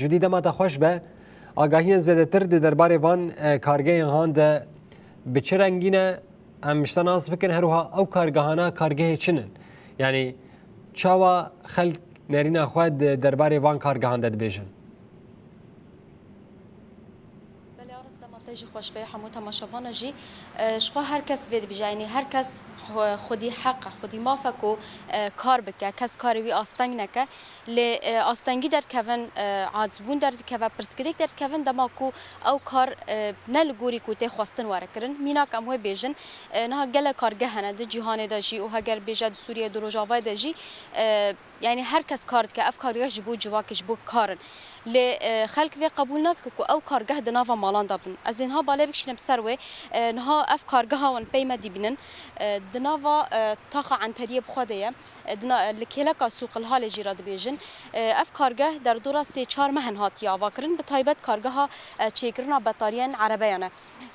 جدی دما خوش به آگاهی زیادتر درباره وان کارگاه هاند به چه رنگینه مشتن ناس بکن هروها او کارگاهانا کارگاه چنن یعنی چاوا خلق نرین خود درباره وان کارگاهان داد بیشن تيجي خوش به همو تماشاوان جي شخو هر کس وید بیجه یعنی هر کس خودی حق خودی مافکو کار بکه کس کاری وی آستنگ نکه ل آستنگی در کون عادبون در کون پرسکریک در کون دماکو او کار نلگوری کو ته خواستن واره کرن مینا کم هو بیجن نه گله کارگه هنده جهان دجی او هگر بیجه سوریه دروجاوای دجی يعني هر کس کارد که اف کارگاه جبو جواکش بو کارن ل خلق وی قبول نک کو او کارگاه د ناوا مالان دابن از اینها بالا بکشنم سروه نها اف کارگاه ون پیما دیبنن د ناوا طاقه عن تریب خوده لکلک سوق الحال جیراد بیجن اف کارگاه در دورا 3-4 مهن هات یا واکرن به تایبت کارگاه چیکرنا بطاریان عربیانه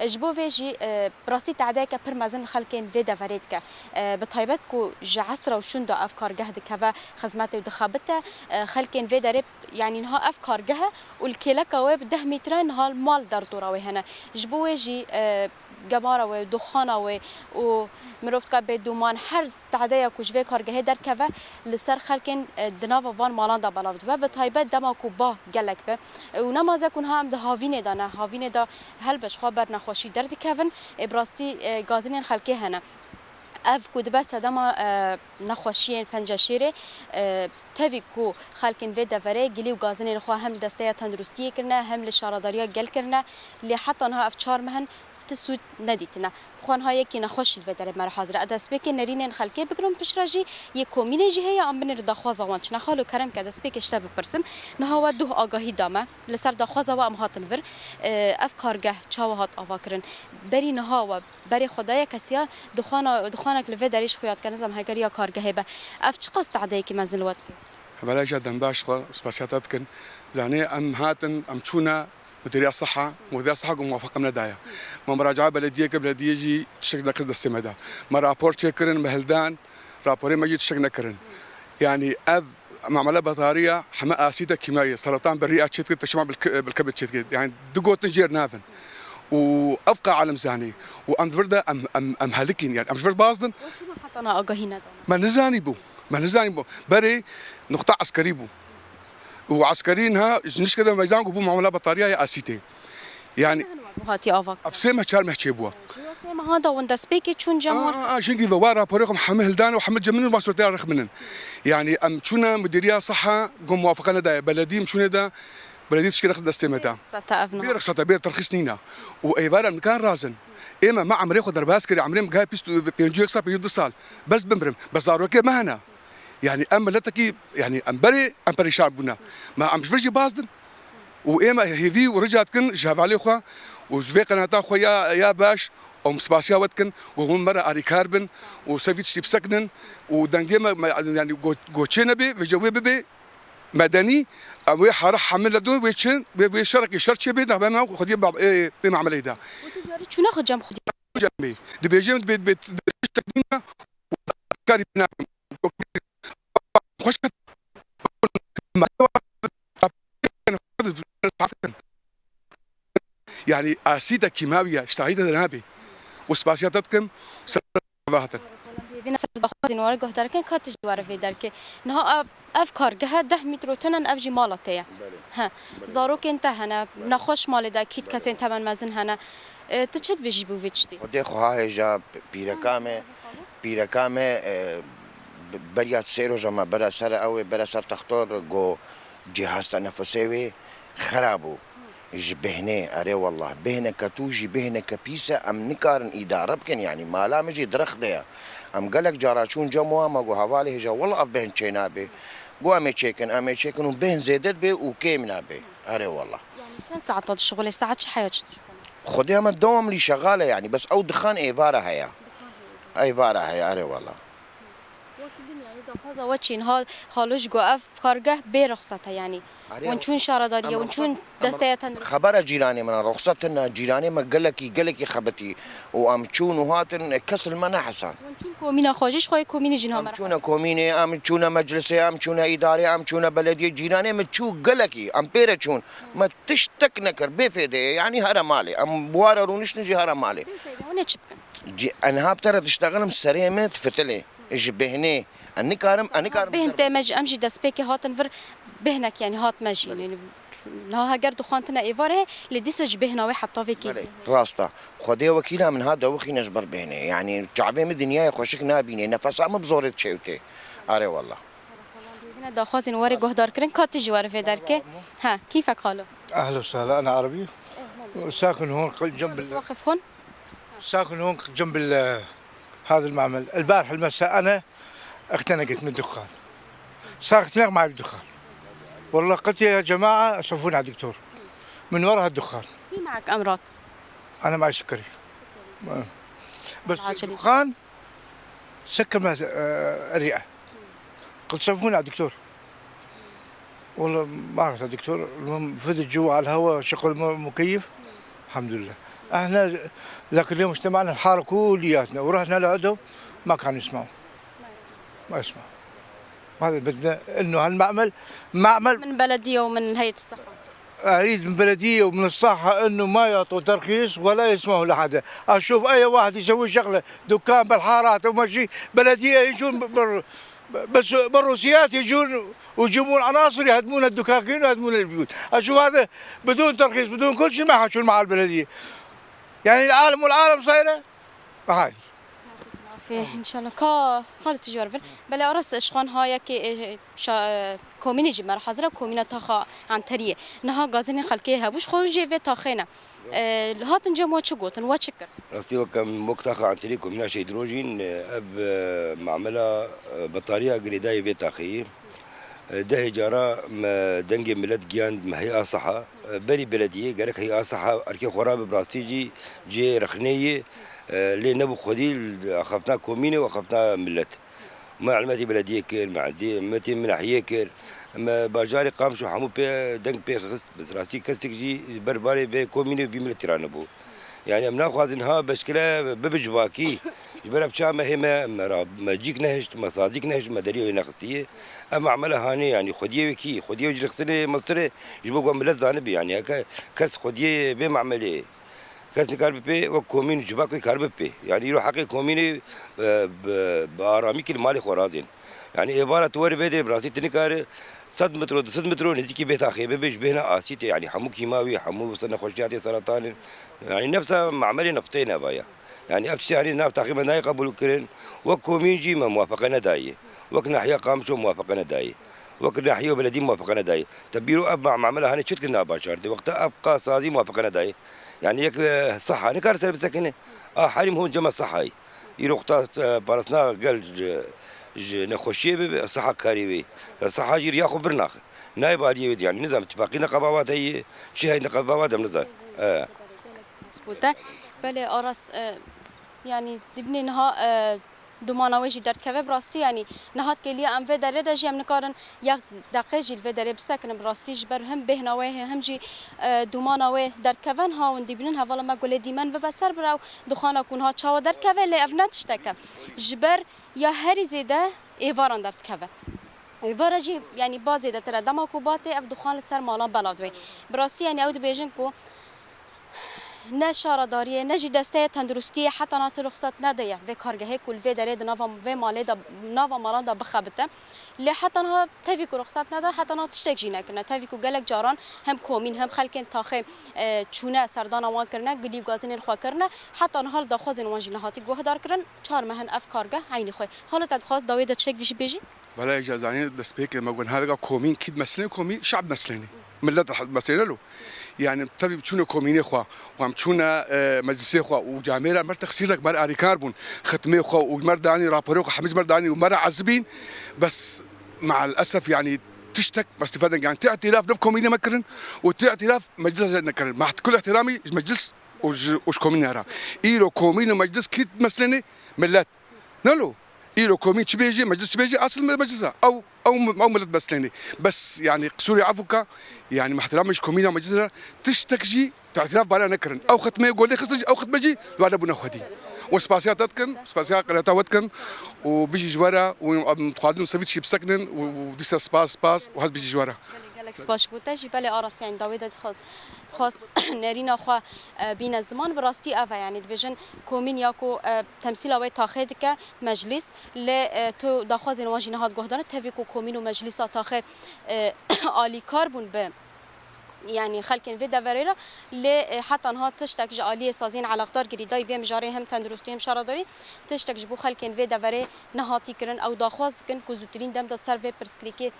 جبو ویجی براستی تعدای که پر مزن خلقین وی دفرید که به تایبت کو جعسر و شون دا اف کارگاه دکوا خدمات ودخابته خلقين في درب يعني نها افكار جهه والكيلكا وب 10 متر نها المال در دوراوي هنا جبوي جي جمارة ودخانة ومروفت كابي دومان هر تعدايا كوجفي كارجه در كفا لسر خلقين دناف وان مالان دا بلافت و بتايبت دما كوبا جلك به ونمازه كونها ام ده هاوینه دانه هاوینه دا هل بش خبر نخوشي درد كفن براستي غازين خلقي هنا اف کود بس دما نخوشین پنجشیره تاوی کو خالکن وی دفره گلی و گازنین خو هم دسته تندرستی کرنه هم لشارداریا گل کرنه لی حتی انها اف 4 مهن تسود ندیتنا بخوان ها یکی نخوشید و در مر حاضر ادس بک نرینن خلکی بگرم پشراجی یک کومینه جهه ام بن دخواز وان چنا خالو کرم که ادس بک اشته بپرسن نه هو دو آگاهی دامه لسر دخواز و ام هاتن ور اف کارگه چاو هات آواکرن بری نه و بری خدای کسیا دخانک لوی دریش خویات کنزم هگریا کارگه به اف چه قصد عدی کی منزل وقت بلا جدا باش سباسياتات كن زاني ام هاتن ام تشونا مديريه الصحه موافقه من دايا ما مراجعه بلديه بلديه يجي تشكل قصد السمده ما رابور تشكرن مهلدان رابوري ما يجي تشكل كرن يعني اذ معمله بطاريه حماء اسيده كيميائيه سرطان بالرئه تشكل تشمع بالكبد تشكل يعني دقوت نجير نافن وافقى عالم زاني وام فرده ام هلكين يعني ام فرد باصدن وشو ما حطنا اجاهينا ما نزاني بو بري نقطه عسكري بو وعسكرينها نش كده ميزان بو معامله بطاريه يا اسيتي يعني هاتي افك افسمه شار محكيبوا ما هذا وند سبيكي تشون جمال شنقي ذوارا بوريكم حمل دان وحمل جمن واسرتي رخمنن يعني ام تشونا مديريه صحه قم موافقنا دا بلدي مشونا دا بلديه تشكي خد استمتا بيرخصه بير ترخيص نينا وايفار مكان رازن اما ما عمري خد درباسكري عمري مجا بيستو بينجو يكسب بيود الصال بس بمرم بس داروكي ما هنا يعني ام لتكي يعني ام بري شعبنا ما امش فرجي باصدن واما هذي ورجعت كن جاب عليه خو وزفي قناتا خو يا باش او مسباسيا وتكن وهم مره اري كاربن وسافيتش بسكنن ودنجيما يعني غوتشينبي فيجوي بي مدني او حرح حمل دو ويشن بيشارك شرط بينا ما خدي بما عمليه ده وتجاري شو ناخذ جنب خدي جنبي دي بيجي بيت تكنينا كاربنا خوش يعني اسيده كيماويه اشتهيتها نابي وسباسياتكم سباهتن فينا سبخازين ورقه دركن كاتج ور في درك نها افكار جه 10 متر تنن افجي مالته ها زاروك انت هنا نخوش مال دا كيت كسين تمن مزن هنا تشد بيجيبو فيتشتي خدي خو هاي جا بيركامه بريات سيرو جما برا سر او برا سر تختار جو جهاز تنفسي خرابو جبهنه اري والله بهنه كتوجي بهنه كبيسه ام نكارن اداره بكن يعني ما لا مجي درخ ده ام قالك جاراشون جموا ما جو حوالي هجا والله ابهن تشينابي جو امي تشيكن وبهن زيدت به وكيمنا به اري والله يعني كم ساعه الشغل ساعات شحيات خديها ما الدوام اللي شغاله يعني بس او دخان ايفاره هيا ايفاره هيا اري والله هذا وچین ها خالوش گو اف کارگاه به رخصته یعنی ونچون شارداریه ونچون دستیتن خبر جيراني من رخصتنا جيراني ما قالك خبتي وامچون وهاتن كسل ما حسن ونچون کومینا خواجش خوی کومینی جنها مرا امچون كوميني امچون مجلسي امچون اداري امچون بلديه جيراني ما تشو قالكي ام بيرچون ما تشتك نكر بفيده يعني هرا مالي ام بوار رونش نجي هرا مالي ونه چبکن انا هابتر تشتغلم سريمت فتلي ايش بهني اني كارم بهن تمج امشي دسبيك هاتن فر بهنك يعني هات ماشي يعني ها هاجر دخانتنا ايفاره لديسج بهنا واحد طافي كده راستا خدي وكيلها من هذا وخي نجبر بهني يعني تعبي من الدنيا خوشك نابيني نفس عم بزورت شيوتي اري والله هنا داخازين واري جهدار كرن كاتجي واري في دركه ها كيفك خالو اهلا وسهلا انا عربي ساكن هون جنب واقف هون ساكن هون جنب هذا المعمل. البارح المساء انا اختنقت من الدخان صار اختناق معي بالدخان والله قلت يا جماعه صفوني على الدكتور من وراء الدخان. في معك امراض؟ انا معي سكري بس الدخان سكر الرئه. قلت صفوني على الدكتور والله ما عرفت الدكتور. المهم فدت جوا على الهواء شغل مكيف الحمد لله. احنا ذاك اليوم اجتمعنا الحاره كلياتنا ورحنا لعندهم ما كانوا يسمعوا ما يسمعوا. هذا بدنا انه هالمعمل معمل من بلديه ومن هيئه الصحه. اريد من بلديه ومن الصحه انه ما يعطوا ترخيص ولا يسمحوا لحدا. اشوف اي واحد يسوي شغله دكان بالحارات ومشي بلديه يجون بس بالروسيات يجون ويجيبون عناصر يهدمون الدكاكين ويهدمون البيوت. اشوف هذا بدون ترخيص بدون كل شيء ما يحكون مع البلديه. يعني العالم والعالم صايره هذه. ان شاء الله حالة تجارب بلا ارس اشخان هاي كي كوميني جمر حاضره كومينا تاخا عن تريه نها غازين خلكيها بوش خوجي في تاخينا هاتن جمو تشغوتن واتشكر راسي وكم مكتاخا عن تريه كومينا شي هيدروجين اب معمله بطاريه قريداي في تاخي ده جارا دنجي ملت جيان مهيئه صحه بري بلديه قالك هي صحه اركي خراب براستيجي جي رخنيه ليه نبو خدي اخفتنا كوميني واخفتنا ملت ما علمتي بلديه كير ما عندي متي من احياء كير ما باجاري قام شو حمو بي دنك بي خست بس راسي كسك جي برباري بي كوميني بملت تيرانبو يعني امنا خوازنها بشكله ببجواكي جبر بشامه هي ما جيك نهشت ما صاديك نهشت ما دري نخستيه اما عملها هاني يعني خديه وكي خديه وجي خسني مصري جبوا ملت زانبي يعني هكا كس خديه بمعمليه كاس كارب بي وكومين جباكو كارب بي يعني يروح حقي كوميني بارامي كل مالي خرازين يعني عباره توري بيدي براسي تنكار 100 متر 200 متر نزيكي بيت اخي بيش بهنا اسيتي يعني حمو كيماوي حمو وصلنا خشياتي سرطان يعني نفسها معملي نفطينا بايا يعني ابشي يعني ناب تقريبا ناي قبول كرين وكومين جي ما موافقنا داي وكنا حيا قامشو موافقنا داي وكنا حيا بلدي موافقنا داي تبيرو اب معملها هاني شت كنا باشر دي وقت ابقى صازي موافقنا داي يعني يك صحة أنا كارس بسكنه حريم هون جمع صحة يروح بارسنا قال نخشيه صحة كاريبي صحة جير ياخذ برناخ نايب عليه يعني نظام اتفاقي نقابات هي شيء نقابات نظام مظبوطة بله أرس يعني دبني نها دومانا وجی درد که براستی یعنی نهاد کلیه ام و داره داشتی ام نکارن یک دقیقه جیل و داره بسکنم براستیش بر هم بهنواه هم جی دومانا و درد که ها و دیبنن حوالا ما گله دیمن و بسر براو دخانه کن ها چاو درد که لی افنتش تکه جبر یا هری زیده ایواران درد که ایوارا جی یعنی بازی ده تر دما کو باته اف دخان سر مالان بلادوی براستی یعنی اود بیجن کو نه شارداریه نه جی دسته تندرستی حتی نات رخصت ندهیه و کارگاه کل و داره نوا و ماله دا نوا مالان دا بخبته لی حتی ها توی کو رخصت نده حتی نات تشتک جی نکنه توی کو گلک جاران هم کومین هم خلکن تاخه چونه سردان آوان کرنه گلیو گازین الخوا کرنه حتی حال دا خوازن وانجی نهاتی گوه دار کرن چهار مهن اف کارگاه عینی خوی حالا تدخواست داوی دا تشک دیش بیجی ولا اجازاني دسبيك لما قلنا هذا كومين كيد مسلين كومين شعب مسليني ملت مسلين له يعني تبي بتشونا كوميني خوا وعم تشونا مجلسي خوا وجاميرا مر تخسيرك مر اري كاربون ختمي خوا ومر داني رابروك حميد مر داني ومر عزبين بس مع الاسف يعني تشتك بس استفاده يعني اعتراف دب كوميني مكرن واعتراف مجلس نكرن مع كل احترامي مجلس وش كوميني هرا ايلو كوميني مجلس كيد مسليني ملت نلو إيرو كومين تبيجي مجلس تبيجي أصل مجلسها أو ملت بسلاني بس يعني قصوري عفوكا يعني ما احترامش كومينا مجلسها تشتكجي تعتراف بارا نكرن أو ختمة يقول لي خصج أو ختمجي لو أنا بنا خدي وسباسيات تتكن سباسيات قرأتها وتكن وبيجي جوارا ومتقاعدين صفيت شي بسكنن وديسا سباس وهذا بيجي جوارا گلک سپاس بوده جی بله آراس یعنی داوید خواست نرینا خوا بین زمان براستی اوه یعنی دیویژن کومین یا کو تمثیل اوه تاخه دکه مجلس ل تو داخواز نواجی نهاد گهدانه تفی کو کومین و مجلس تاخه آلی کار بون به يعني خلكن في دفريرا ل حتى انها تشتك جاليه سازين على قدر جريداي في مجاري هم تندرستي هم شرادري تشتك جبو خلكن في دفري نهاتي كرن او داخواز كن كوزوترين دم دا سيرفي برسكريكي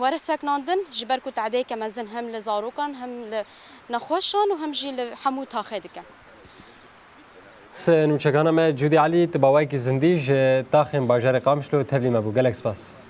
ورسك ناندن جبر كو تعدي كمزن هم لزاروكان هم لنخوشان وهم جي لحمو تاخدك نوچگانه ما جودی علی تباوی کی زندیج تاخم باجر قامشلو تدلیم ابو گلکس باس